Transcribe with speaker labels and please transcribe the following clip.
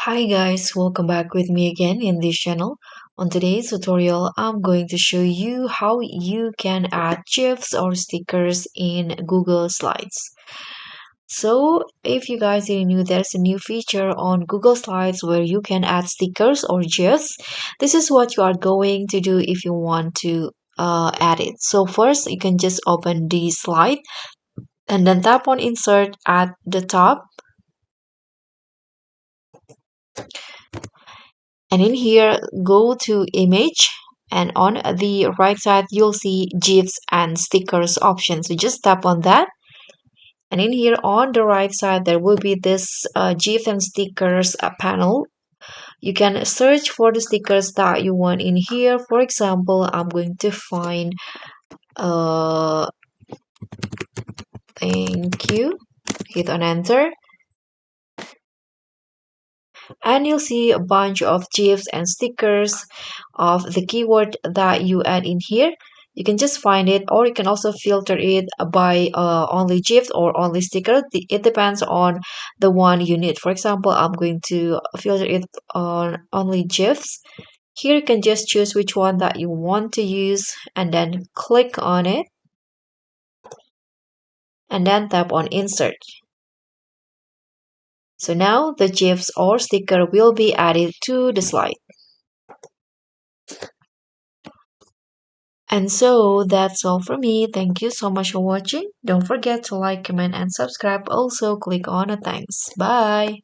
Speaker 1: Hi guys, welcome back with me again in this channel. On today's tutorial, I'm going to show you how you can add GIFs or stickers in Google Slides. So, if you guys are new, there's a new feature on Google Slides where you can add stickers or GIFs. This is what you are going to do if you want to add it. So first, you can just open the slide and then tap on Insert at the top. And in here, go to Image, and on the right side, you'll see GIFs and stickers option. So just tap on that. And in here on the right side, there will be this GIF and stickers panel. You can search for the stickers that you want in here. For example, I'm going to find thank you. Hit on enter. And you'll see a bunch of GIFs and stickers of the keyword that you add in here. You can just find it, or you can also filter it by only GIFs or only stickers. It depends on the one you need. For example, I'm going to filter it on only GIFs. Here you can just choose which one that you want to use and then click on it and then tap on insert. So now the GIFs or sticker will be added to the slide. And so that's all for me. Thank you so much for watching. Don't forget to like, comment, and subscribe. Also, click on the thanks. Bye.